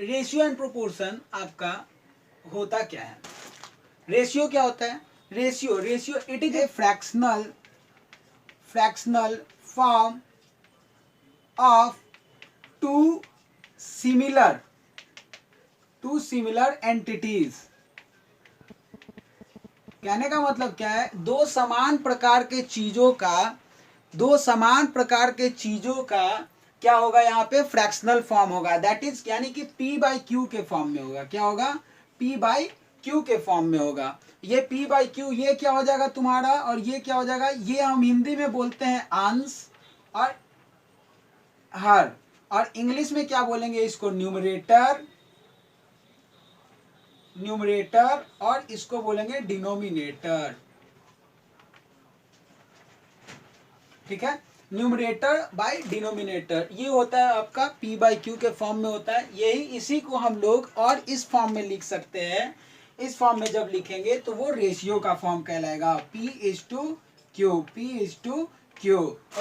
Ratio and proportion आपका होता क्या है? रेशियो क्या होता है? Ratio it is a fractional form of two similar entities. कहने का मतलब क्या है? दो समान प्रकार के चीजों का क्या होगा? यहाँ पे फ्रैक्शनल फॉर्म होगा, दैट इज यानी कि P बाई क्यू के फॉर्म में होगा। क्या होगा? P बाई क्यू के फॉर्म में होगा। ये P बाई क्यू, ये क्या हो जाएगा तुम्हारा, और ये क्या हो जाएगा? ये हम हिंदी में बोलते हैं अंश और हर, और इंग्लिश में क्या बोलेंगे इसको? न्यूमरेटर, और इसको बोलेंगे डिनोमिनेटर। ठीक है, न्यूमरेटर बाय डिनोमिनेटर, ये होता है आपका P बाई क्यू के फॉर्म में होता है। इसी को हम लोग और इस फॉर्म में लिख सकते हैं। इस फॉर्म में जब लिखेंगे तो वो रेशियो का फॉर्म कहलाएगा, P/Q।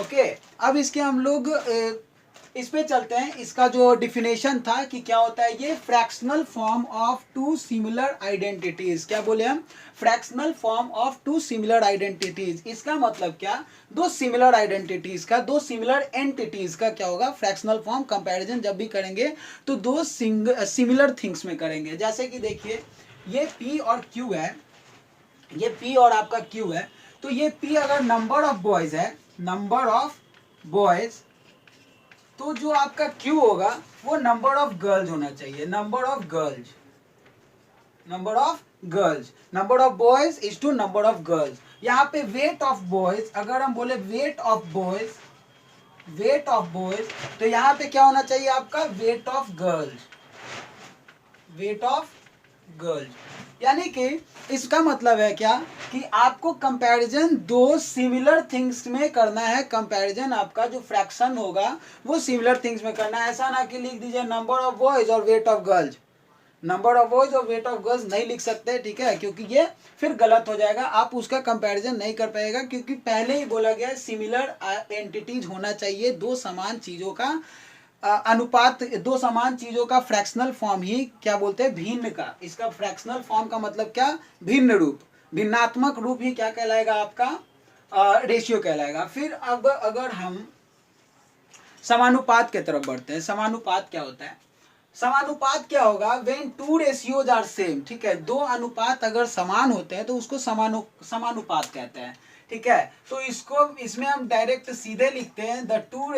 ओके, अब इसके हम लोग इस पे चलते हैं। इसका जो डिफिनेशन था कि क्या होता है ये? Fractional form of two similar identities. क्या बोले हम? Fractional form of two similar identities. इसका मतलब क्या? दो सिमिलर आइडेंटिटीज का, दो सिमिलर एंटिटीज का क्या होगा? Fractional form. कंपैरिजन जब भी करेंगे तो दो सिमिलर थिंग्स में करेंगे। जैसे कि देखिए, ये P और Q है, ये P और आपका Q है। तो ये P अगर नंबर ऑफ बॉयज है, नंबर ऑफ बॉयज, तो जो आपका Q होगा वो नंबर ऑफ गर्ल्स होना चाहिए। Number of boys is to number of girls. यहाँ पे वेट ऑफ बॉयज, अगर हम बोले वेट ऑफ बॉयज, तो यहाँ पे क्या होना चाहिए आपका? Weight of girls. यानी कि इसका मतलब है क्या? कि आपको कंपैरिजन दो सिमिलर थिंग्स में करना है। कंपैरिजन आपका जो फ्रैक्शन होगा वो सिमिलर थिंग्स में करना है। ऐसा ना कि लिख दीजिए नंबर ऑफ बॉयज और weight of girls. Number of boys और वेट ऑफ गर्ल्स नहीं लिख सकते, ठीक है, क्योंकि ये फिर गलत हो जाएगा। आप उसका कंपैरिजन नहीं कर पाएगा, क्योंकि पहले ही बोला गया सिमिलर एंटिटीज होना चाहिए। दो समान चीजों का अनुपात, दो समान चीजों का फ्रैक्शनल फॉर्म ही क्या बोलते हैं? भिन्न का। इसका फ्रैक्शनल फॉर्म का मतलब क्या? भिन्न रूप, भिन्नात्मक रूप ही क्या कहलाएगा आपका? रेशियो कहलाएगा। फिर अब अगर हम समानुपात की तरफ बढ़ते हैं, समानुपात क्या होता है? समानुपात क्या होगा? When two ratios are same. ठीक है, दो अनुपात अगर समान होते हैं तो उसको समानुपात कहते हैं। ठीक है, तो इसमें हम डायरेक्ट सीधे लिखते हैं the two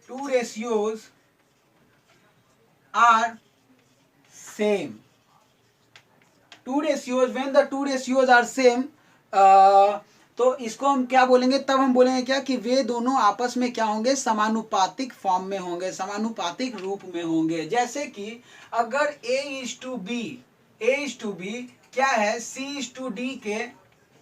ratios are same. When the two ratios are same, तो इसको हम क्या बोलेंगे? तब हम बोलेंगे क्या? कि वे दोनों आपस में क्या होंगे? समानुपातिक फॉर्म में होंगे, समानुपातिक रूप में होंगे। जैसे कि अगर A/B क्या है? C/D के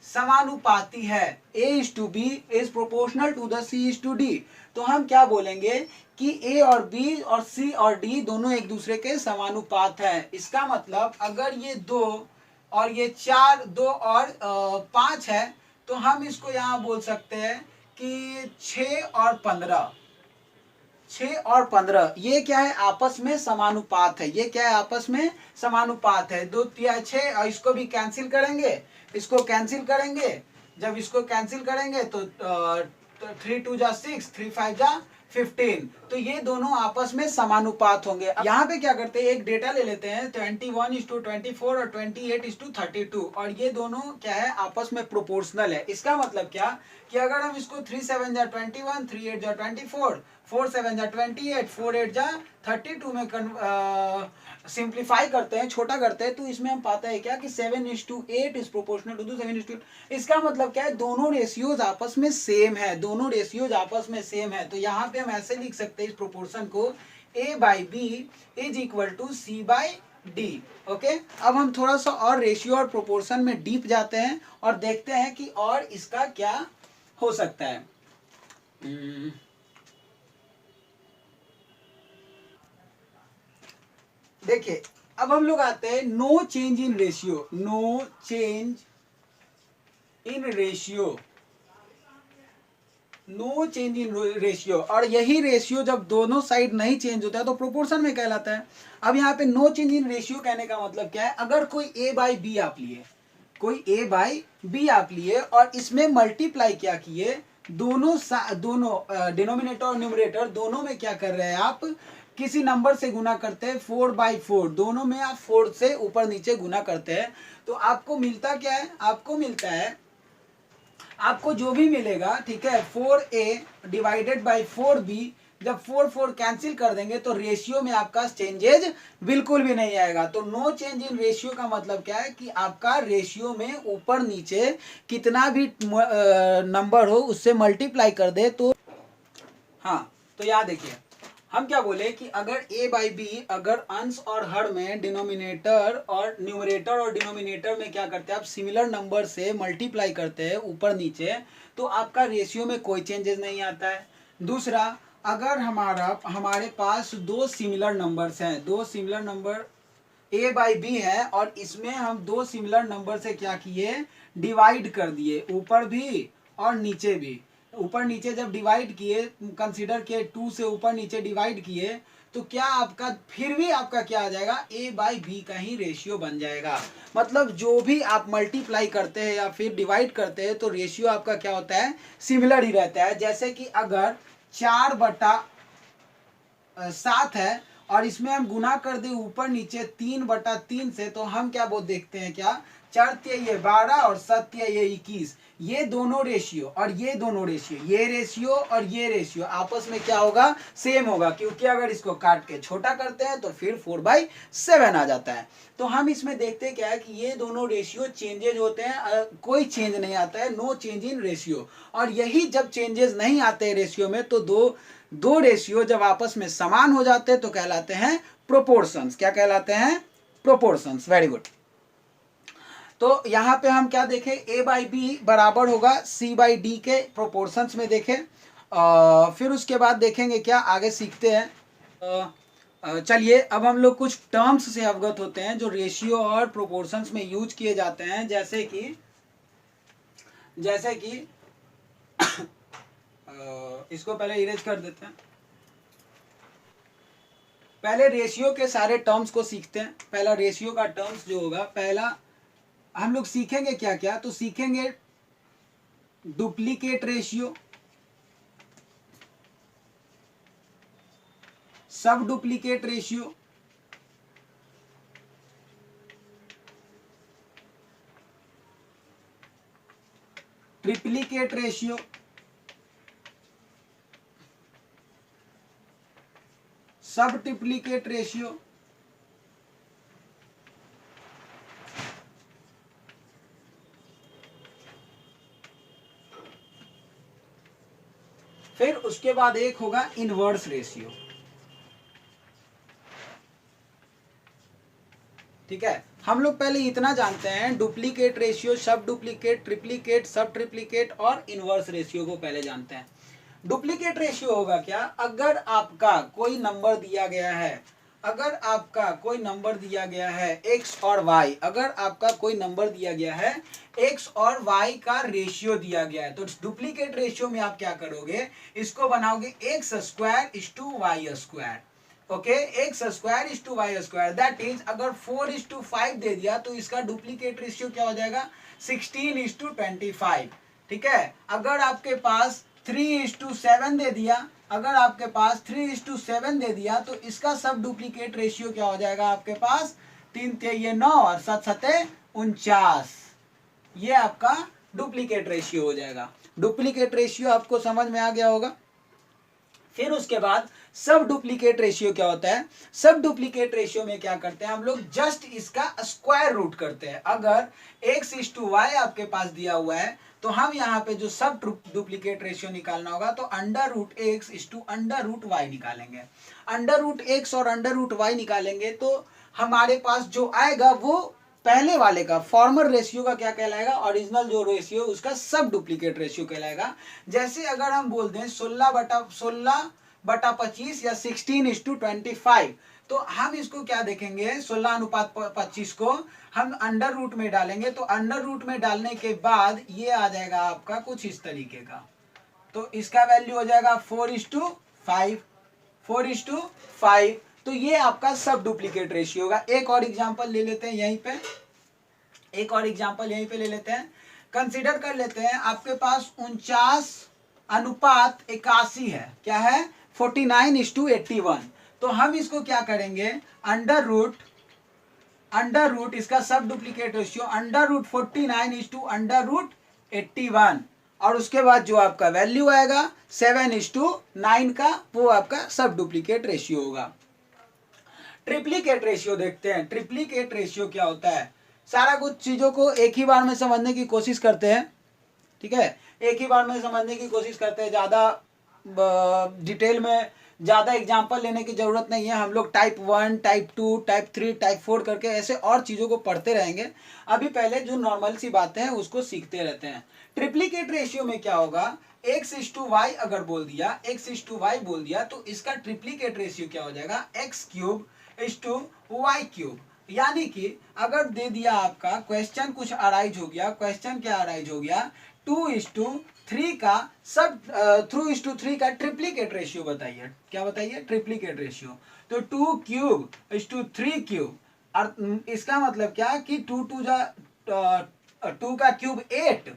समानुपाती है। A/B is proportional to the C/D। तो हम क्या बोलेंगे? कि A और B और C और D दोनों एक दूसरे के समानुपात है। इसका मतलब अगर ये 2 और ये 4, 2 और 5 है, तो हम इसको यहाँ बोल सकते हैं कि 6 और 15 ये क्या है? आपस में समानुपात है। ये क्या है? आपस में समानुपात है। 2 3 6, और इसको भी कैंसिल करेंगे, जब इसको कैंसिल करेंगे तो 3 2 जा 6, 3 5 जा 15। तो ये दोनों आपस में समानुपात होंगे। यहाँ पे क्या करते हैं? एक डेटा ले लेते हैं, 21:24 और 28:32, और ये दोनों क्या है? आपस में प्रोपोर्शनल है। इसका मतलब क्या? कि अगर हम इसको 3 7 जा 21, 3 8 जा 24, 4 7 जा 28, 4 8 जा 32 में सिंप्लीफाई करते हैं, छोटा करते हैं, तो इसमें हम पाते हैं क्या? कि 7:8 इज प्रोपोर्शनल टू 7:8। इसका मतलब क्या है? दोनों रेशियोज आपस में सेम है, तो यहाँ पे हम ऐसे लिख सकते हैं इस प्रोपोर्शन को, A/B is equal to C/D। Okay, अब हम थोड़ा सा और रेशियो और प्रोपोर्शन में डीप जाते हैं और देखते हैं कि और इसका क्या हो सकता है। देखिए, अब हम लोग आते हैं no change in ratio. No change in ratio, और यही रेशियो जब दोनों साइड नहीं चेंज होता है तो प्रोपोर्शन में कहलाता है। अब यहाँ पे नो चेंज इन रेशियो कहने का मतलब क्या है, अगर कोई ए बाई बी आप लिए, कोई ए बाई बी आप लिए और इसमें मल्टीप्लाई क्या किए, दोनों डिनोमिनेटर और न्यूमरेटर दोनों में क्या कर रहे हैं आप, किसी नंबर से गुना करते हैं, 4/4 दोनों में आप 4 से ऊपर नीचे गुना करते हैं, तो आपको मिलता क्या है, आपको मिलता है, आपको जो भी मिलेगा, ठीक है, 4a डिवाइडेड बाई 4b, जब 4 कैंसिल कर देंगे तो रेशियो में आपका चेंजेज बिल्कुल भी नहीं आएगा। तो नो चेंज इन रेशियो का मतलब क्या है कि आपका रेशियो में ऊपर नीचे कितना भी नंबर हो उससे मल्टीप्लाई कर दे तो, हाँ, तो याद देखिए हम क्या बोले कि अगर a बाई बी, अगर अंश और हर में डिनोमिनेटर और न्यूमरेटर और डिनोमिनेटर में क्या करते हैं आप, सिमिलर नंबर से मल्टीप्लाई करते हैं ऊपर नीचे, तो आपका रेशियो में कोई चेंजेस नहीं आता है। दूसरा, अगर हमारे पास दो सिमिलर नंबर्स हैं, दो similar number a by b है और इसमें हम दो सिमिलर नंबर से क्या किए, डिवाइड कर दिए, ऊपर भी और नीचे भी। ऊपर नीचे जब डिवाइड किए, कंसीडर किए 2 से ऊपर नीचे डिवाइड किए, तो क्या आपका फिर भी आपका क्या आ जाएगा, a बाई बी का ही रेशियो बन जाएगा। मतलब जो भी आप मल्टीप्लाई करते हैं या फिर डिवाइड करते हैं तो रेशियो आपका क्या होता है, सिमिलर ही रहता है। जैसे कि अगर 4/7 है और इसमें हम गुना कर दे ऊपर नीचे 3/3 से, तो हम क्या बोल देखते हैं, क्या 4×3 12 और 7×21, ये दोनों रेशियो और ये दोनों रेशियो, ये रेशियो और ये रेशियो आपस में क्या होगा, सेम होगा, क्योंकि अगर इसको काट के छोटा करते हैं तो फिर 4/7 आ जाता है। तो हम इसमें देखते क्या है कि ये दोनों रेशियो चेंजेज होते हैं, कोई चेंज नहीं आता है, नो चेंज इन रेशियो। और यही जब चेंजेस नहीं आते हैं रेशियो में, तो दो रेशियो जब आपस में समान हो जाते हैं तो कहलाते हैं प्रोपोर्शंस। क्या कहलाते हैं, प्रोपोर्शंस। Very good. तो यहाँ पे हम क्या देखें, a बाई बी बराबर होगा c बाई डी के प्रोपोर्शंस में देखें। फिर उसके बाद देखेंगे क्या आगे सीखते हैं। चलिए अब हम लोग कुछ टर्म्स से अवगत होते हैं जो रेशियो और प्रोपोर्शंस में यूज किए जाते हैं, जैसे कि इसको पहले इरेज कर देते हैं। पहले रेशियो के सारे टर्म्स को सीखते हैं। पहला रेशियो का टर्म्स जो होगा, पहला हम लोग सीखेंगे क्या क्या, तो सीखेंगे डुप्लीकेट रेशियो, सब डुप्लीकेट रेशियो, ट्रिप्लीकेट रेशियो, सब ट्रिप्लीकेट रेशियो, फिर उसके बाद एक होगा इनवर्स रेशियो। ठीक है, हम लोग पहले इतना जानते हैं, डुप्लीकेट रेशियो, सब डुप्लीकेट, ट्रिप्लीकेट, सब ट्रिप्लीकेट और इनवर्स रेशियो को पहले जानते हैं। डुप्लीकेट रेशियो होगा क्या, अगर आपका कोई नंबर दिया गया है, अगर आपका कोई नंबर दिया गया है x और y, अगर आपका कोई नंबर दिया गया है x और y का रेशियो दिया गया है, तो डुप्लीकेट रेशियो में आप क्या करोगे, इसको बनाओगे x² = y²। Okay, x² = y², that is अगर 4:5 दे दिया तो इसका डुप्लीकेट रेशियो क्या हो जाएगा, 16:25। ठीक है, अगर आपके पास 3:7 दे दिया, अगर आपके पास 3:7 दे दिया तो इसका सब डुप्लीकेट रेशियो क्या हो जाएगा आपके पास, 3×3 = 9 और 7×7 = 49। ये आपका डुप्लीकेट रेशियो हो जाएगा। डुप्लीकेट रेशियो आपको समझ में आ गया होगा। फिर उसके बाद सब डुप्लीकेट रेशियो क्या होता है, सब डुप्लीकेट रेशियो में क्या करते हैं हम लोग, जस्ट इसका स्क्वायर रूट करते हैं। अगर x:y आपके पास दिया हुआ है तो हम यहाँ पे जो सब डुप्लीकेट रेशियो निकालना होगा तो √x √y निकालेंगे। √x और √y निकालेंगे तो हमारे पास जो आएगा वो पहले वाले का फॉर्मर रेशियो का क्या कहलाएगा, ओरिजिनल जो रेशियो उसका सब डुप्लीकेट रेशियो कहलाएगा। जैसे अगर हम बोल दें 16/25 या 16:25, तो हम इसको क्या देखेंगे, 16:25 को हम अंडर रूट में डालेंगे, तो अंडर रूट में डालने के बाद ये आ जाएगा आपका कुछ इस तरीके का। तो इसका वैल्यू हो जाएगा 4:5, 4:5। तो ये आपका सब डुप्लीकेट रेशियो होगा। एक और एग्जांपल ले लेते हैं यहीं पे, एक और एग्जांपल यहीं पे ले लेते हैं। कंसीडर कर लेते हैं आपके पास 49:81 है। क्या है? 49:81। तो हम इसको क्या करेंगे, अंडर रूट इसका सब डुप्लीकेट रेशियो अंडर रूट 49:81, और उसके बाद जो आपका वैल्यू आएगा 7:9 का, वो आपका सब डुप्लीकेट रेशियो होगा। ट्रिप्लीकेट रेशियो देखते हैं। ट्रिप्लीकेट रेशियो क्या होता है? सारा कुछ चीजों को एक ही बार में समझने की कोशिश करते हैं, ठीक है, एक ही बार में समझने की कोशिश करते हैं। ज्यादा डिटेल में ज़्यादा एग्जाम्पल लेने की ज़रूरत नहीं है। हम लोग टाइप 1, टाइप 2, टाइप 3, टाइप 4 करके ऐसे और चीज़ों को पढ़ते रहेंगे। अभी पहले जो नॉर्मल सी बातें हैं उसको सीखते रहते हैं। ट्रिप्लीकेट रेशियो में क्या होगा, x:y अगर बोल दिया, x:y बोल दिया, तो इसका ट्रिप्लीकेट रेशियो क्या हो जाएगा, x³ यानी कि अगर दे दिया आपका क्वेश्चन कुछ अराइज हो गया, क्वेश्चन क्या अराइज हो गया, 2:3 का सब 2:3 का ट्रिप्लीकेट रेशियो बताइए। क्या बताइए? Triplicate ratio. तो 2³ 3³ और इसका मतलब क्या कि 2 का क्यूब 8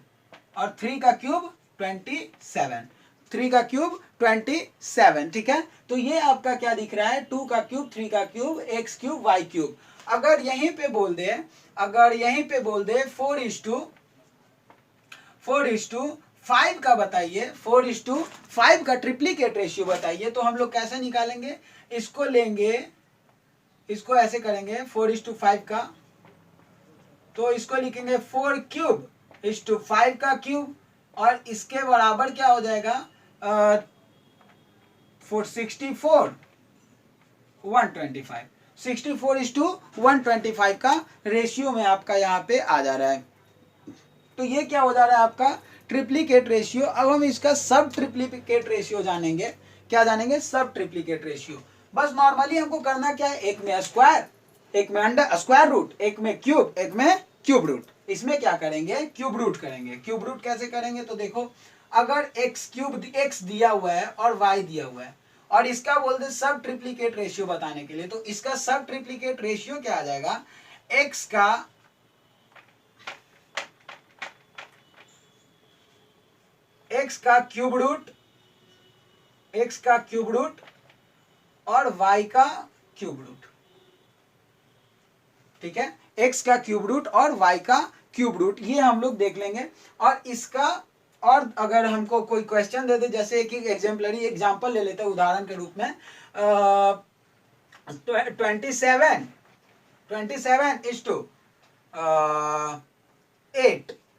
और 3 का क्यूब 27, 3 का क्यूब 27, ठीक है। तो ये आपका क्या दिख रहा है, 2 का क्यूब, 3 का क्यूब, x³ y³। अगर यहीं पे बोल दे, 4:5 का बताइए, 4:5 का ट्रिप्लीकेट रेशियो बताइए, तो हम लोग कैसे निकालेंगे, इसको लेंगे, इसको ऐसे करेंगे 4:5 का, तो इसको लिखेंगे 4³ 5 का क्यूब, और इसके बराबर क्या हो जाएगा 64 125, 64:125 का रेशियो में आपका यहाँ पे आ जा रहा है। तो ये क्या हो जा रहा है आपका ट्रिप्लीकेट रेशियो। अब हम इसका सब ट्रिप्लीकेट रेशियो जानेंगे। क्या जानेंगे? सब ट्रिप्लीकेट रेशियो। बस नॉर्मली हमको करना क्या है, एक में स्क्वायर, एक में अंडर स्क्वायर रूट, एक में क्यूब, एक में क्यूब रूट। इसमें क्या करेंगे, क्यूब रूट करेंगे। क्यूब रूट कैसे करेंगे, तो देखो अगर x³ दिया हुआ है और y दिया हुआ है, और इसका बोलते सब ट्रिप्लीकेट रेशियो बताने के लिए, तो इसका सब ट्रिप्लीकेट रेशियो क्या आ जाएगा, x का क्यूब रूट और y का क्यूब रूट, ठीक है, x का क्यूब रूट और y का क्यूब रूट, ये हम लोग देख लेंगे। और इसका, और अगर हमको कोई क्वेश्चन दे दे, जैसे एक एग्जाम्पलरी एग्जाम्पल ले लेते हैं उदाहरण के रूप में,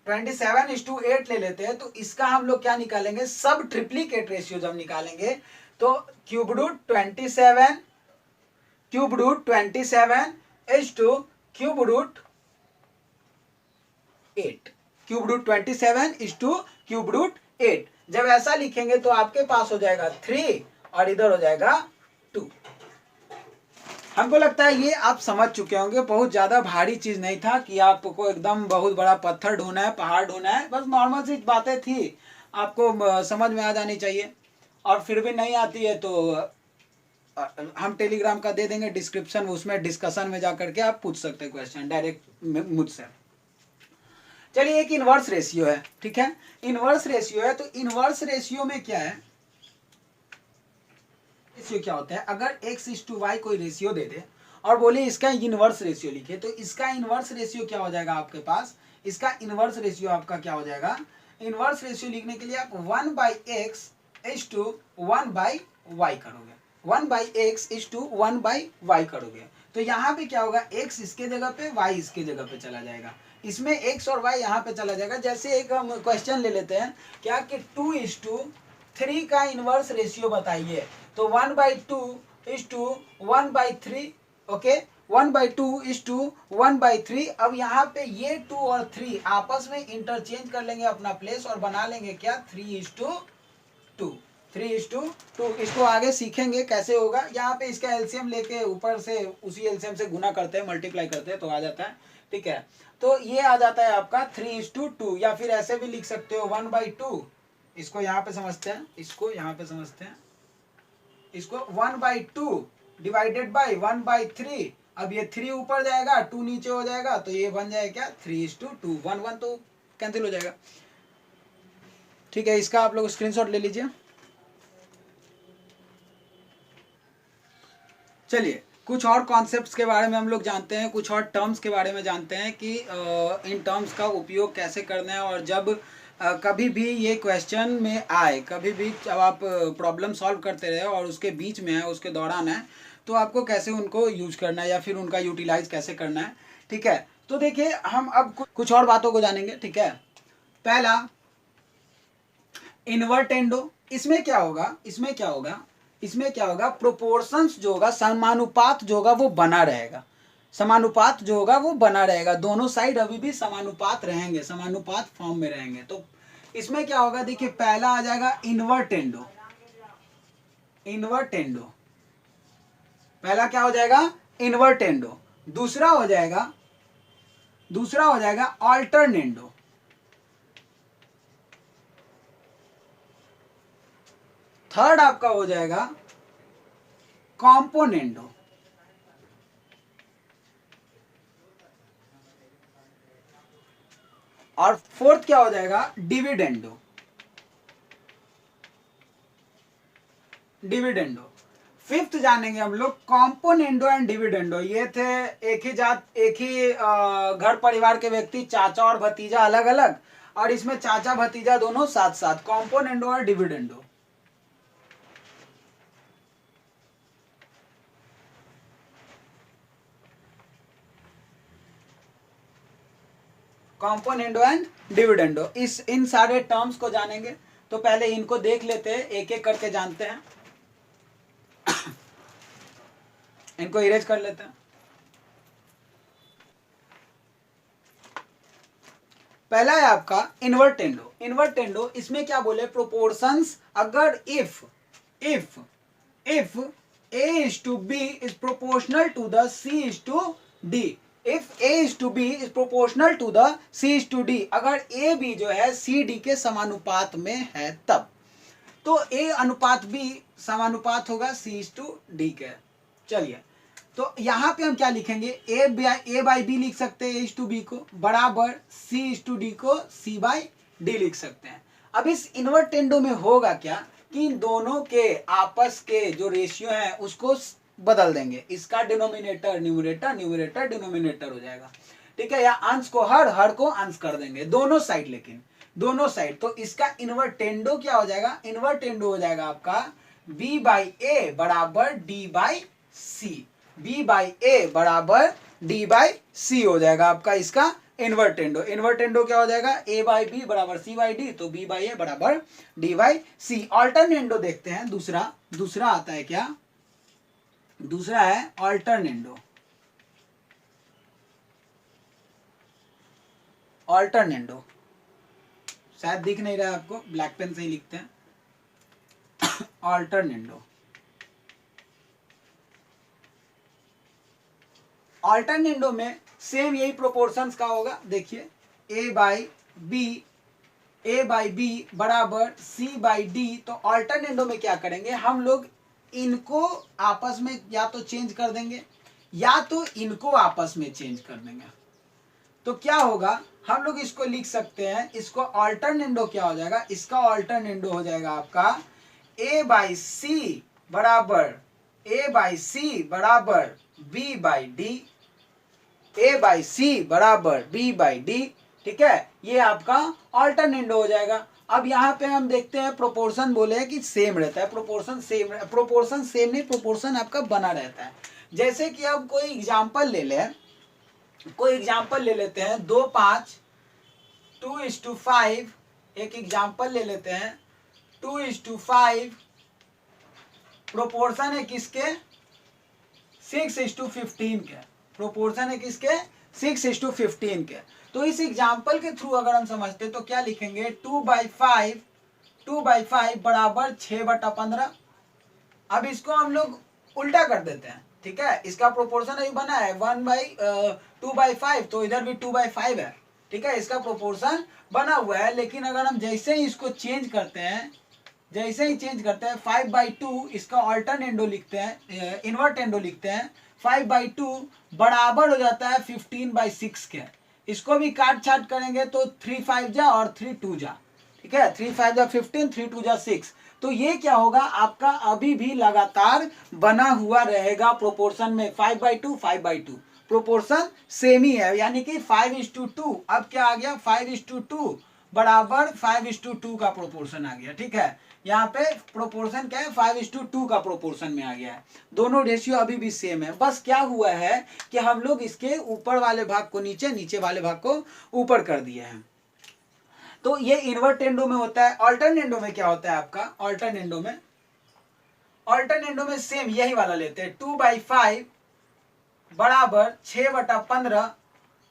27:8 ले लेते हैं, तो इसका हम लोग क्या निकालेंगे, सब ट्रिप्लीकेट रेशियो जब निकालेंगे, तो क्यूब रूट 27 क्यूब रूट 8। जब ऐसा लिखेंगे तो आपके पास हो जाएगा 3 और इधर हो जाएगा 2। हमको लगता है ये आप समझ चुके होंगे। बहुत ज्यादा भारी चीज नहीं था कि आपको एकदम बहुत बड़ा पत्थर ढूंढना है, पहाड़ ढूंढना है, बस नॉर्मल सी बातें थी, आपको समझ में आ जानी चाहिए। और फिर भी नहीं आती है तो हम टेलीग्राम का दे देंगे डिस्क्रिप्शन, उसमें डिस्कशन में जाकर के आप पूछ सकते हैं क्वेश्चन डायरेक्ट मुझसे। चलिए, एक इनवर्स रेशियो है, ठीक है, इनवर्स रेशियो है। तो इनवर्स रेशियो में क्या है, रेशियो क्या होता है, अगर x:y कोई रेशियो दे दे और बोले इसका इनवर्स रेशियो लिखे, तो इसका इनवर्स रेशियो क्या हो जाएगा आपके पास, इसका इनवर्स रेशियो आपका क्या हो जाएगा, इनवर्स रेशियो लिखने के लिए आप 1/x:1/y करोगे, 1/x:1/y करोगे। तो यहाँ पे क्या होगा, x इसके जगह पे, y इसके जगह पे चला जाएगा, इसमें x और y यहाँ पे चला जाएगा। जैसे एक हम क्वेश्चन ले लेते हैं, क्या कि 2:3 का इनवर्स रेशियो बताइए, तो 1/2:1/3, ओके, 1/2:1/3। अब यहाँ पे ये 2 और 3 आपस में इंटरचेंज कर लेंगे अपना प्लेस और बना लेंगे क्या, 3:2। इसको आगे सीखेंगे कैसे होगा। यहाँ पे इसका एलसीएम लेके ऊपर से उसी एलसीएम से गुना करते हैं, मल्टीप्लाई करते हैं, तो आ जाता है, ठीक है। तो ये आ जाता है आपका 3:2, या फिर ऐसे भी लिख सकते हो 1/2 इसको यहाँ पे समझते हैं, इसको यहाँ पे समझते हैं, इसको 1/2 डिवाइडेड बाई 1/3। अब ये 3 ऊपर जाएगा 2 नीचे हो जाएगा, तो ये बन जाएगा क्या 3:2, 1 तो कैंसिल हो जाएगा। ठीक है, इसका आप लोग स्क्रीनशॉट ले लीजिए। चलिए कुछ और कॉन्सेप्ट्स के बारे में हम लोग जानते हैं, कुछ और टर्म्स के बारे में जानते हैं कि इन टर्म्स का उपयोग कैसे करना है, और जब कभी भी ये क्वेश्चन में आए, कभी भी जब आप प्रॉब्लम सॉल्व करते रहे और उसके बीच में है, उसके दौरान है, तो आपको कैसे उनको यूज करना है या फिर उनका यूटिलाइज कैसे करना है। ठीक है, तो देखिए हम अब कुछ और बातों को जानेंगे। ठीक है, पहला इन्वर्टेंडो, इसमें क्या होगा, इसमें क्या होगा, इसमें क्या होगा, प्रोपोर्शंस जो होगा, समानुपात जो होगा वो बना रहेगा, समानुपात जो होगा वो बना रहेगा, दोनों साइड अभी भी समानुपात रहेंगे, समानुपात फॉर्म में रहेंगे। तो इसमें क्या होगा, देखिए पहला आ जाएगा इन्वर्टेंडो, इन्वर्टेंडो, पहला क्या हो जाएगा इन्वर्टेंडो, दूसरा हो जाएगा, दूसरा हो जाएगा अल्टरनेंडो, थर्ड आपका हो जाएगा कॉम्पोनेंडो, और फोर्थ क्या हो जाएगा डिविडेंडो, डिविडेंडो। फिफ्थ जानेंगे हम लोग कॉम्पोनेंडो एंड डिविडेंडो। ये थे एक ही जात, एक ही घर परिवार के व्यक्ति, चाचा और भतीजा अलग अलग, और इसमें चाचा भतीजा दोनों साथ साथ, कॉम्पोनेंडो और डिविडेंडो। कॉम्पोनेंडो एंड डिविडेंडो, इस इन सारे टर्म्स को जानेंगे। तो पहले इनको देख लेते हैं, एक एक करके जानते हैं। इनको इरेज कर लेते हैं। पहला है आपका इन्वर्टेंडो, इन्वर्टेंडो इसमें क्या बोले, प्रोपोर्शंस, अगर if A is to B is proportional to the C is to D, if A is to B is proportional to the C is to D, अगर A B जो है C D के समानुपात में है तब, तो A अनुपात B समानुपात होगा C is to D के। चलिए, तो यहाँ पे हम क्या लिखेंगे, A by B लिख सकते हैं A is to B को, बराबर C is to D को C by D लिख सकते हैं। अब इस इन्वर्टेंडो में होगा क्या कि इन दोनों के आपस के जो रेशियो है उसको बदल देंगे, इसका डिनोमिनेटर न्यूमरेटर, न्यूमरेटर डिनोमिनेटर हो जाएगा। ठीक है, या अंश को हर, हर को अंश कर देंगे, दोनों साइड, लेकिन दोनों साइड। तो इसका इन्वर्टेंडो क्या हो जाएगा, इन्वर्टेंडो हो जाएगा आपका B by A बराबर D by C, B by A बराबर D by C हो जाएगा आपका इसका इन्वर्टेंडो। इन्वर्टेंडो क्या हो जाएगा, A by B बराबर C by D, तो B by A बराबर D by C। अल्टरनेंडो देखते हैं, दूसरा, दूसरा आता है क्या, दूसरा है अल्टरनेंडो, अल्टरनेंडो शायद दिख नहीं रहा है आपको, ब्लैक पेन से ही लिखते हैं। अल्टरनेंडो, अल्टरनेंडो में सेम यही प्रोपोर्शंस का होगा, देखिए A by B बराबर C by D। तो अल्टरनेंडो में क्या करेंगे हम लोग, इनको आपस में या तो चेंज कर देंगे या तो इनको आपस में चेंज कर देंगे। तो क्या होगा, हम लोग इसको लिख सकते हैं, इसको अल्टरनेंडो क्या हो जाएगा, इसका अल्टरनेंडो हो जाएगा आपका A by C बराबर, A by C बराबर B by D, A by C बराबर B by D। ठीक है, ये आपका अल्टरनेंडो हो जाएगा। अब यहाँ पे हम देखते हैं प्रोपोर्शन बोले हैं कि सेम रहता है, प्रोपोर्शन सेम, प्रोपोर्शन सेम नहीं, प्रोपोर्शन आपका बना रहता है। जैसे कि अब कोई एग्जांपल ले लें, कोई एग्जांपल ले लेते हैं 2 5 2:5, एक एग्जांपल ले लेते हैं 2:5, प्रोपोर्शन है किसके 6:15 के, प्रोपोर्शन है किसके 6:15 के। तो इस एग्जाम्पल के थ्रू अगर हम समझते तो क्या लिखेंगे, 2/5 बराबर 6/15। अब इसको हम लोग उल्टा कर देते हैं, ठीक है, इसका प्रोपोर्शन अभी बना है 2/5, तो इधर भी 2/5 है, ठीक है, इसका प्रोपोर्शन बना हुआ है। लेकिन अगर हम जैसे ही इसको चेंज करते हैं, जैसे ही चेंज करते हैं 5/2 इसका ऑल्टर्न एंडो लिखते हैं, इन्वर्ट एंडो लिखते हैं, 5/2 बराबर हो जाता है 15/6 के। इसको भी काट छाट करेंगे तो 3 5 जा और 3 2 जा, ठीक है, 3 5 जा 15, 3 2 जा 6। तो ये क्या होगा, आपका अभी भी लगातार बना हुआ रहेगा प्रोपोर्शन में, 5/2 5/2 प्रोपोर्शन सेम ही है, यानी कि 5:2। अब क्या आ गया, 5:2 बराबर 5:2 का प्रोपोर्शन आ गया। ठीक है, यहाँ पे प्रोपोर्शन क्या है, 5:2 का प्रोपोर्शन में आ गया है। दोनों रेशियो अभी भी सेम है, बस क्या हुआ है कि हम लोग इसके ऊपर वाले भाग को नीचे, नीचे वाले भाग को ऊपर कर दिए हैं। तो ये इन्वर्ट एंडो में होता है। ऑल्टर्न एंडो में क्या होता है आपका, ऑल्टर्न एंडो में सेम यही वाला लेते हैं, 2/5 बराबर 6/15।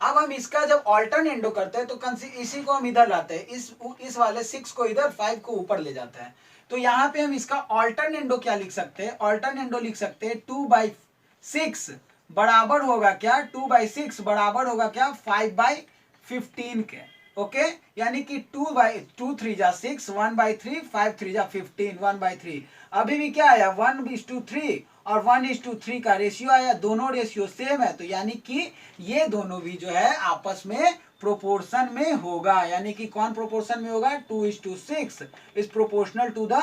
अब हम इसका जब ऑल्टर्न एंडो करते हैं तो इसी को हम इधर लाते हैं, इस वाले 6 को इधर, 5 को ऊपर ले जाते हैं। तो यहाँ पे हम इसका ऑल्टर्न एंडो क्या लिख सकते हैं, ऑल्टर्न एंडो लिख सकते हैं 2/6 बराबर होगा क्या, 2/6 बराबर होगा क्या, 5/15 के। ओके, यानी कि 2 3 जा 6, 1/3, 5 3 जा 15, 1/3। अभी भी क्या आया, 1:3 और 1:3 का रेशियो आया, दोनों रेशियो सेम है। तो यानी कि ये दोनों भी जो है आपस में प्रोपोर्शन में होगा, यानी कि कौन प्रोपोर्शन में होगा, 2:6 इज प्रोपोर्शनल टू द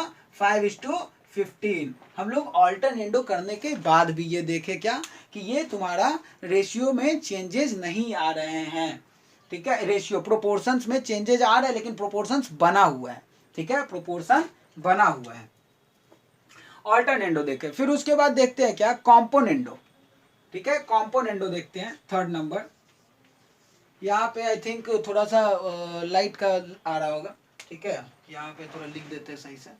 5:15। हम लोग ऑल्टर्न एंडो करने के बाद भी ये देखे क्या कि ये तुम्हारा रेशियो में चेंजेस नहीं आ रहे हैं। ठीक है, रेशियो प्रोपोर्शंस में चेंजेस आ रहे हैं लेकिन प्रोपोर्शंस बना हुआ है। ठीक है, प्रोपोर्शन बना हुआ है। ऑल्टर्न एंडो देखे, फिर उसके बाद देखते हैं क्या, कॉम्पोनेंडो। ठीक है, कॉम्पोनेंडो देखते हैं, 3rd नंबर। यहाँ पे आई थिंक थोड़ा सा लाइट का आ रहा होगा। ठीक है, यहाँ पे थोड़ा लिख देते हैं सही से।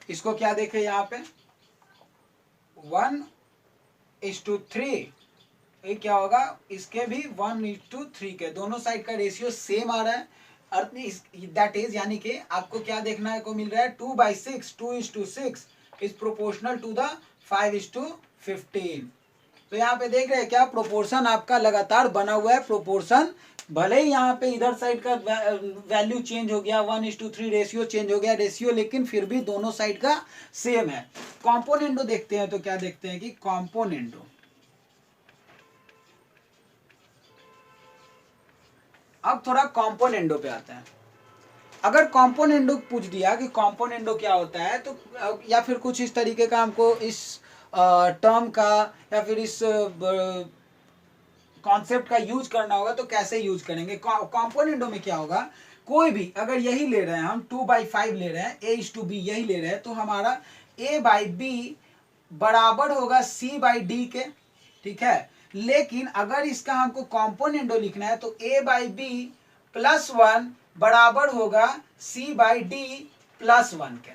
इसको क्या देखे यहाँ पे, 1:3, ये क्या होगा, इसके भी 1:3 के, दोनों साइड का रेशियो सेम आ रहा है। अर्थ दैट इज, यानी कि आपको क्या देखना को मिल रहा है, 2/6, 2:6 इज प्रोपोर्शनल टू द 5:15। तो यहाँ पे देख रहे हैं क्या, प्रोपोर्शन आपका लगातार बना हुआ है। प्रोपोर्शन भले ही यहाँ पे इधर साइड का वैल्यू चेंज हो गया, 1:3 रेशियो चेंज हो गया रेशियो, लेकिन फिर भी दोनों साइड का सेम है। कॉम्पोनेंडो देखते हैं तो क्या देखते हैं कि कॉम्पोनेंडो, अब थोड़ा कॉम्पोनेंडो पे आते हैं। अगर कॉम्पोनेंडो पूछ दिया कि कॉम्पोनेंडो क्या होता है, तो या फिर कुछ इस तरीके का हमको इस टर्म का या फिर इस कॉन्सेप्ट का यूज करना होगा, तो कैसे यूज करेंगे। कॉम्पोनेंडो में क्या होगा, कोई भी अगर यही ले रहे हैं हम, 2/5 ले रहे हैं, A:B यही ले रहे हैं, तो हमारा A/B बराबर होगा C/D के। ठीक है, लेकिन अगर इसका हमको कॉम्पोनेंडो लिखना है तो A/B +1 बराबर होगा C/D +1 के।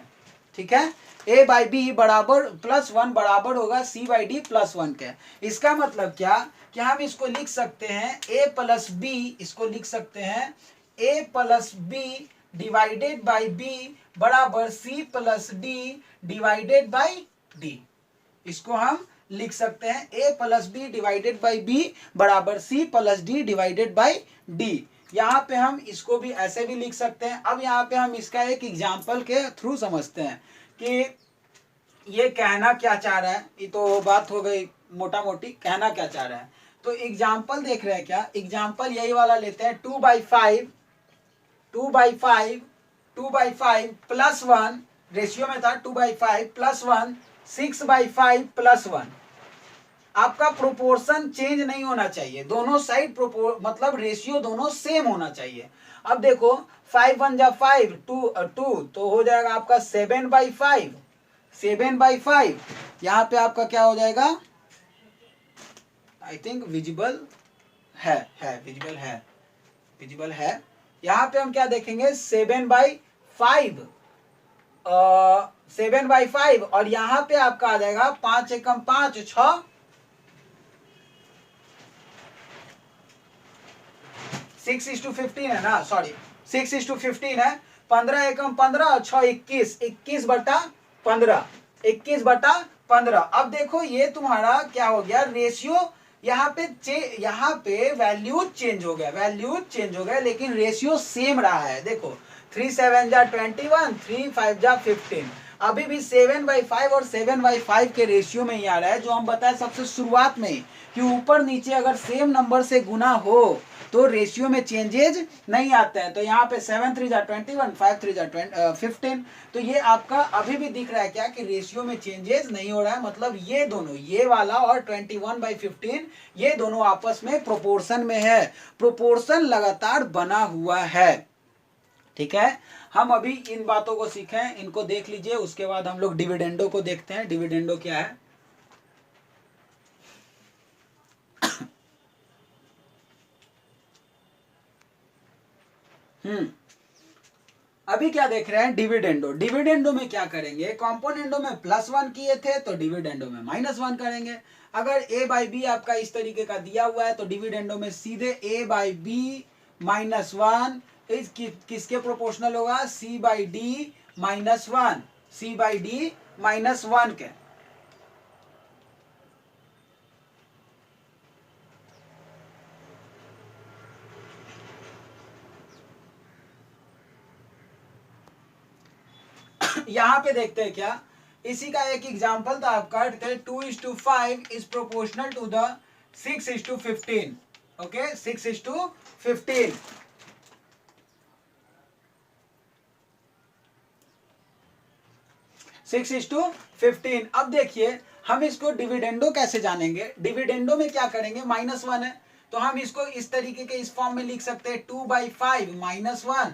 ठीक है, A/B बराबर +1 बराबर होगा C/D +1 के। इसका मतलब क्या कि हम इसको लिख सकते हैं A + B, इसको लिख सकते हैं A + B divided by B बराबर C + D divided by D। इसको हम लिख सकते हैं A + B divided by B बराबर C + D divided by D। यहाँ पे हम इसको भी ऐसे भी लिख सकते हैं। अब यहाँ पे हम इसका एक एग्जाम्पल के थ्रू समझते हैं कि ये कहना क्या चाह रहा है। ये तो बात हो गई मोटा मोटी, कहना क्या चाह रहा है। तो एग्जाम्पल देख रहे हैं क्या, एग्जाम्पल यही वाला लेते हैं, 2/5 +1 रेशियो में था, 2/5 +1 6/5 +1। आपका प्रोपोर्शन चेंज नहीं होना चाहिए, दोनों साइड मतलब रेशियो दोनों सेम होना चाहिए। अब देखो 5 1 जा 5, 2 तो हो जाएगा आपका 7/5, 7/5। यहाँ पे आपका क्या हो जाएगा, आई थिंक विजिबल है, विजिबल है। यहाँ पे हम क्या देखेंगे, 7/5, 7/5 और यहाँ पे आपका आ जाएगा 5 एकम 5 6, 6:15 है ना, सॉरी 6:15 है, 15 एकम 15 और 6 21, 21/15, 21/15। अब देखो ये तुम्हारा क्या हो गया रेशियो, यहाँ पे वैल्यूज चेंज हो गया, लेकिन रेशियो सेम रहा है। देखो 3 7 जा 21, 3 5 जा 15, अभी भी 7/5 और 7/5 के रेशियो में ही आ रहा है, जो हम बताए सबसे शुरुआत में कि ऊपर नीचे अगर सेम नंबर से गुना हो तो रेशियो में चेंजेज नहीं आते हैं। तो यहाँ पे 7 3 जा 21, 5 3 जा 15, तो ये आपका अभी भी दिख रहा है क्या कि रेशियो में चेंजेस नहीं हो रहा है। मतलब ये दोनों, ये वाला और 21/15, ये दोनों आपस में प्रोपोर्शन में है, प्रोपोर्शन लगातार बना हुआ है। ठीक है, हम अभी इन बातों को सीखें, इनको देख लीजिए, उसके बाद हम लोग डिविडेंडो को देखते हैं। डिविडेंडो क्या है? अभी क्या देख रहे हैं? डिविडेंडो। डिविडेंडो में क्या करेंगे? कंपोनेंडो में +1 किए थे तो डिविडेंडो में -1 करेंगे। अगर a/b आपका इस तरीके का दिया हुआ है तो डिविडेंडो में सीधे a/b -1 इस किसके प्रोपोर्शनल होगा? c/d -1, c/d -1 के। यहां पे देखते हैं क्या, इसी का एक एग्जांपल था आपका 2:5 is proportional to the 6:15। Okay, 6:15। अब देखिए हम इसको डिविडेंडो कैसे जानेंगे? डिविडेंडो में क्या करेंगे? -1 है तो हम इसको इस तरीके के इस फॉर्म में लिख सकते हैं 2/5 -1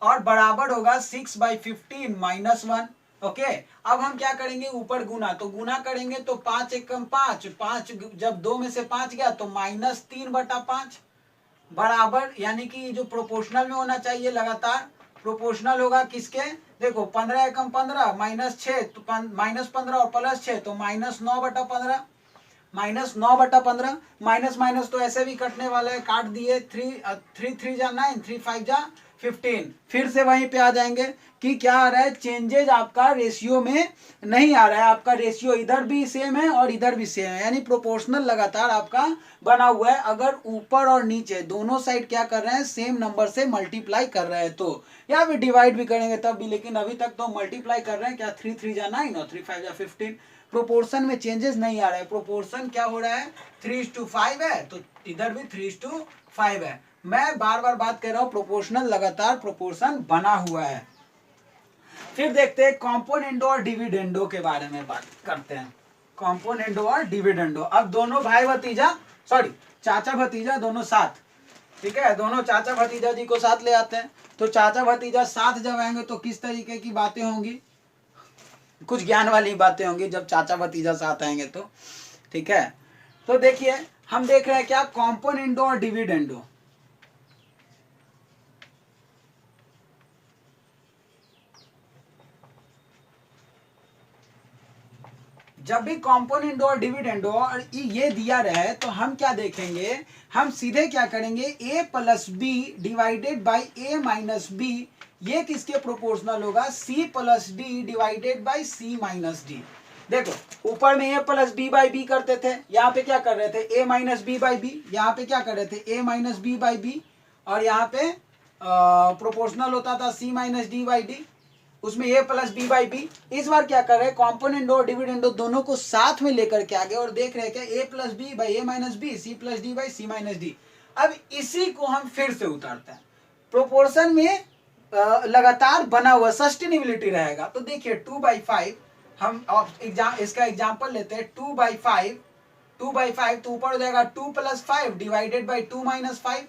और बराबर होगा 6/15 -1। ओके, अब हम क्या करेंगे? ऊपर गुना, तो गुना करेंगे तो 5 एकम 5, 5 जब 2 में से 5 गया तो -3/5 बराबर, यानी कि जो प्रोपोर्शनल में होना चाहिए लगातार, प्रोपोर्शनल होगा किसके? देखो 15 एकम 15 -6 तो -15 और +6 तो -9/15, -9/15। माइनस माइनस तो ऐसे भी कटने वाला है, काट दिए। 3 3 जा 9, 3 5 जा 15। फिर से वहीं पे आ जाएंगे कि क्या आ रहा है? चेंजेज आपका रेशियो में नहीं आ रहा है, आपका रेशियो इधर भी सेम है और इधर भी सेम है, यानी प्रोपोर्शनल लगातार आपका बना हुआ है। अगर ऊपर और नीचे दोनों साइड क्या कर रहे हैं? सेम नंबर से मल्टीप्लाई कर रहे हैं तो, या फिर डिवाइड भी करेंगे तब भी, लेकिन अभी तक तो मल्टीप्लाई कर रहे हैं। क्या 3 3 जा 9 और 3 5 जा 15। प्रोपोर्शन में चेंजेस नहीं आ रहा है। प्रोपोर्शन क्या हो रहा है? 3:5 है तो इधर भी 3:5 है। मैं बार बार बात कर रहा हूं, प्रोपोर्शनल लगातार प्रोपोर्शन बना हुआ है। फिर देखते हैं कॉम्पोनेंडो और डिविडेंडो के बारे में बात करते हैं। कॉम्पोनेंडो और डिविडेंडो, अब दोनों भाई भतीजा, सॉरी चाचा भतीजा दोनों साथ, ठीक है, दोनों चाचा भतीजा जी को साथ ले आते हैं। तो चाचा भतीजा साथ जब आएंगे तो किस तरीके की बातें होंगी? कुछ ज्ञान वाली बातें होंगी जब चाचा भतीजा साथ आएंगे तो, ठीक है। तो देखिए हम देख रहे हैं क्या, कॉम्पोनेंडो और डिविडेंडो। जब भी कॉम्पोनेंडो और डिविडेंडो और ये दिया रहे तो हम क्या देखेंगे? हम सीधे क्या करेंगे? a plus b divided by a minus b, ये किसके प्रोपोर्शनल होगा? c plus d divided by c minus d. देखो ऊपर में a plus b by b करते थे, यहाँ पे क्या कर रहे थे? a minus b by b. यहाँ पे क्या कर रहे थे? a minus b by b. और यहाँ पे प्रोपोर्शनल होता था c minus d by d, उसमें a plus b by b. इस बार क्या कर रहे हैं? कॉम्पोनेंडो और डिविडेंडो दोनों को साथ में लेकर के आगे और देख रहे हैं क्या, a plus b by a minus b, c plus d by c minus d. अब इसी को हम फिर से उतारते हैं, प्रोपोर्शन में लगातार बना हुआ सस्टेनेबिलिटी रहेगा। तो देखिए 2/5, हम इसका एग्जाम्पल लेते हैं। 2/5 तो ऊपर हो जाएगा 2 + 5 डिवाइडेड बाई 2 - 5,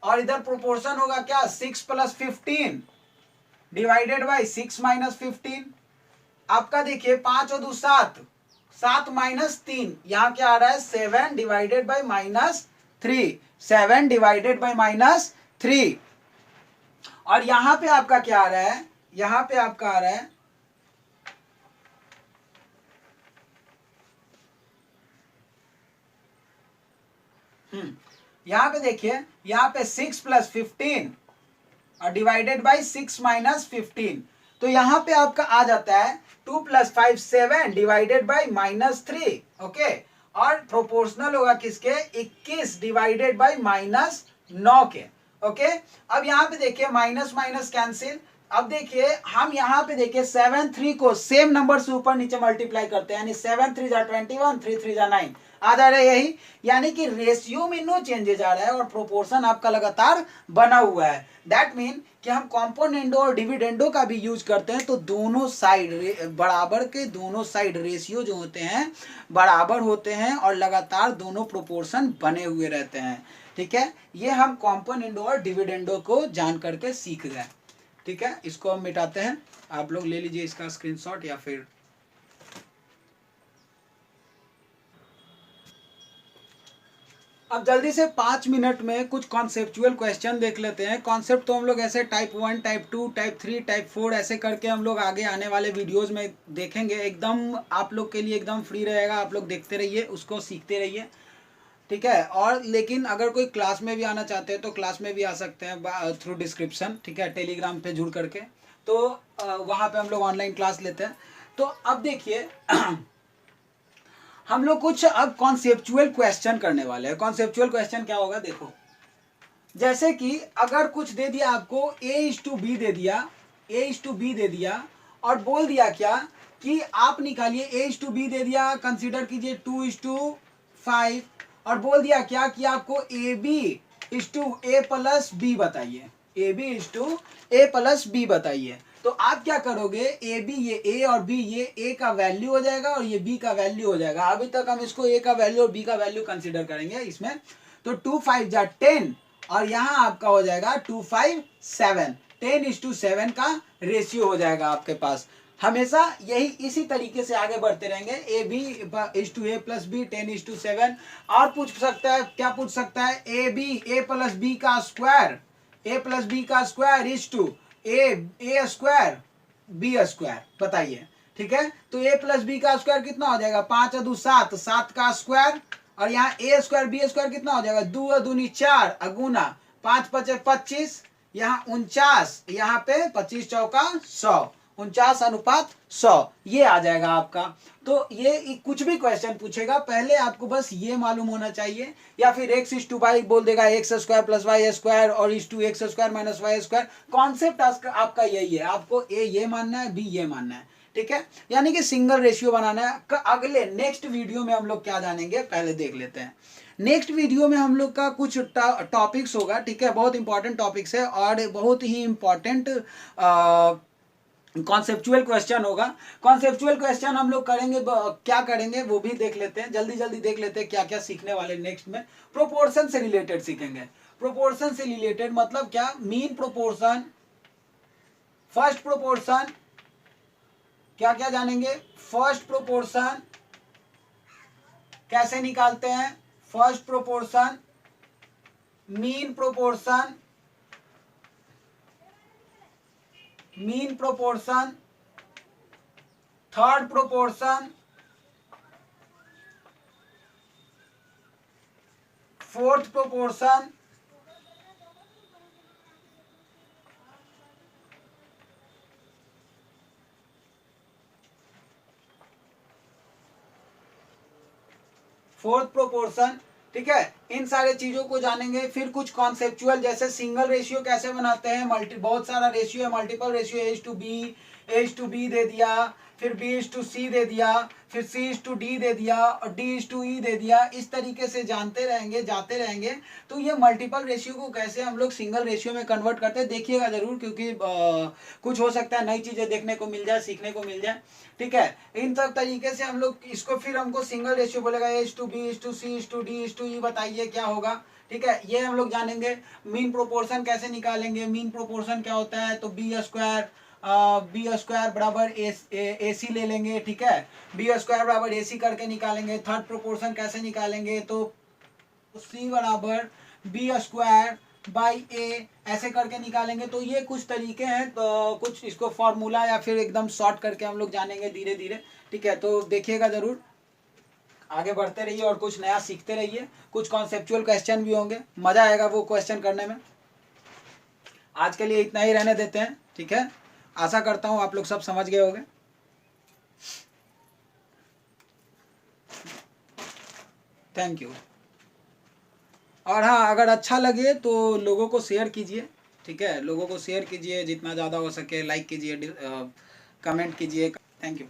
और इधर प्रोपोर्शन होगा क्या? 6 + 15 डिवाइडेड बाई 6 - 15। आपका देखिए 5 और 2 7, 7 - 3, यहाँ क्या आ रहा है? 7 डिवाइडेड बाई -3, 7 डिवाइडेड बाई -3। और यहां पे आपका क्या आ रहा है? यहां पे आपका आ रहा है यहां पे देखिए, यहां पे 6 + 15 और डिवाइडेड बाई 6 - 15। तो यहां पे आपका आ जाता है 2 + 5 7 डिवाइडेड बाई -3। ओके, और प्रोपोर्शनल होगा किसके, 21 डिवाइडेड बाय -9 के। ओके, अब यहाँ पे देखिए माइनस माइनस कैंसिल। अब देखिए हम यहाँ पे देखिए 7 3 को सेम नंबर से ऊपर नीचे मल्टीप्लाई करते हैं, यानी 7 3 जा 21, 3 3 जा 9 आ जा रहा है यही, यानी कि रेशियो में नो चेंजेज आ रहा है और प्रोपोर्शन आपका लगातार बना हुआ है। दैट मीन कि हम कॉम्पोनेंडो और डिविडेंडो का भी यूज करते हैं तो दोनों साइड बराबर के, दोनों साइड रेशियो जो होते हैं बराबर होते हैं और लगातार दोनों प्रोपोर्शन बने हुए रहते हैं। ठीक है, ये हम कॉम्पोनेंडो और डिविडेंडो को जान करके सीख गए। ठीक है, इसको हम मिटाते हैं, आप लोग ले लीजिए इसका स्क्रीनशॉट या फिर अब जल्दी से 5 मिनट में कुछ कॉन्सेप्चुअल क्वेश्चन देख लेते हैं। कॉन्सेप्ट तो हम लोग ऐसे टाइप 1, टाइप 2, टाइप 3, टाइप 4 ऐसे करके हम लोग आगे आने वाले वीडियोस में देखेंगे। एकदम आप लोग के लिए एकदम फ्री रहेगा, आप लोग देखते रहिए, उसको सीखते रहिए। ठीक है, और लेकिन अगर कोई क्लास में भी आना चाहते हैं तो क्लास में भी आ सकते हैं थ्रू डिस्क्रिप्शन। ठीक है, टेलीग्राम पे जुड़ करके, तो वहाँ पे हम लोग ऑनलाइन क्लास लेते हैं। तो अब देखिए हम लोग कुछ अब कॉन्सेप्चुअल क्वेश्चन करने वाले हैं। कॉन्सेप्चुअल क्वेश्चन क्या होगा, देखो जैसे कि अगर कुछ दे दिया आपको A:B दे दिया, A:B दे दिया और बोल दिया क्या कि आप निकालिए, A:B दे दिया, कंसीडर कीजिए 2:5 और बोल दिया क्या कि आपको AB:A+B बताइए, AB:A+B बताइए। तो आप क्या करोगे, ए बी, ये ए और बी, ये ए का वैल्यू हो जाएगा और ये बी का वैल्यू हो जाएगा। अभी तक हम इसको ए का वैल्यू और बी का वैल्यू कंसीडर करेंगे इसमें। तो 2 5 जा 10 और यहाँ आपका हो जाएगा 2 5 7, 10:7 का रेशियो हो जाएगा आपके पास। हमेशा यही इसी तरीके से आगे बढ़ते रहेंगे, ए बी A+B 10:7। और पूछ सकता है, क्या पूछ सकता है, A+B का स्क्वायर, A+B का स्क्वायर A² B² बताइए। ठीक है, तो A+B का स्क्वायर कितना हो जाएगा, 5 और 2 7, 7 का स्क्वायर और यहाँ A² B² कितना हो जाएगा, 2 और 2 4 अगुना, 5 5 25, यहाँ 49, यहाँ पे 25 चौका 100, 49:100 ये आ जाएगा आपका। तो ये कुछ भी क्वेश्चन पूछेगा पहले आपको बस ये मालूम होना चाहिए, या फिर x/y बोल देगा, x² + y² और x² - y²। कॉन्सेप्ट आपका यही है, आपको ए ये मानना है, बी ये मानना है। ठीक है, यानी कि सिंगल रेशियो बनाना है। अगले नेक्स्ट वीडियो में हम लोग क्या जानेंगे, पहले देख लेते हैं। नेक्स्ट वीडियो में हम लोग का कुछ टॉपिक्स होगा। ठीक है, बहुत इंपॉर्टेंट टॉपिक्स है और बहुत ही इंपॉर्टेंट कॉन्सेप्चुअल क्वेश्चन होगा। कॉन्सेप्चुअल क्वेश्चन हम लोग करेंगे, क्या करेंगे वो भी देख लेते हैं, जल्दी जल्दी देख लेते हैं क्या क्या सीखने वाले नेक्स्ट में। प्रोपोर्शन से रिलेटेड सीखेंगे। प्रोपोर्शन से रिलेटेड मतलब क्या, मीन प्रोपोर्शन, फर्स्ट प्रोपोर्शन, क्या क्या जानेंगे, फर्स्ट प्रोपोर्शन कैसे निकालते हैं, first proportion, mean proportion, mean proportion, third proportion, fourth proportion, fourth proportion. ठीक है, इन सारे चीजों को जानेंगे। फिर कुछ कॉन्सेप्चुअल जैसे सिंगल रेशियो कैसे बनाते हैं, बहुत सारा रेशियो है, मल्टीपल रेशियो, A:B दे दिया, फिर B:C दे दिया, फिर C:D दे दिया और D:E दे दिया। इस तरीके से जानते रहेंगे, जाते रहेंगे। तो ये मल्टीपल रेशियो को कैसे हम लोग सिंगल रेशियो में कन्वर्ट करते हैं देखिएगा जरूर, क्योंकि कुछ हो सकता है नई चीजें देखने को मिल जाए, सीखने को मिल जाए। ठीक है, इन सब तरीके से हम लोग इसको, फिर हमको सिंगल रेशियो बोलेगा A:B:C:D:E बताइए क्या होगा। ठीक है, ये हम लोग जानेंगे। मीन प्रोपोर्शन कैसे निकालेंगे, मीन प्रोपोर्शन क्या होता है, तो B² बराबर AC ले लेंगे। ठीक है, B² बराबर AC करके निकालेंगे। थर्ड प्रोपोर्शन कैसे निकालेंगे, तो C बराबर B² बाई A ऐसे करके निकालेंगे। तो ये कुछ तरीके हैं, तो कुछ इसको फॉर्मूला या फिर एकदम शॉर्ट करके हम लोग जानेंगे धीरे धीरे। ठीक है, तो देखिएगा जरूर, आगे बढ़ते रहिए और कुछ नया सीखते रहिए। कुछ कॉन्सेप्चुअल क्वेश्चन भी होंगे, मजा आएगा वो क्वेश्चन करने में। आज के लिए इतना ही रहने देते हैं। ठीक है, आशा करता हूँ आप लोग सब समझ गए होंगे। Thank you. और हाँ, अगर अच्छा लगे तो लोगों को शेयर कीजिए, ठीक है, लोगों को शेयर कीजिए जितना ज़्यादा हो सके, लाइक कीजिए, कमेंट कीजिए। Thank you.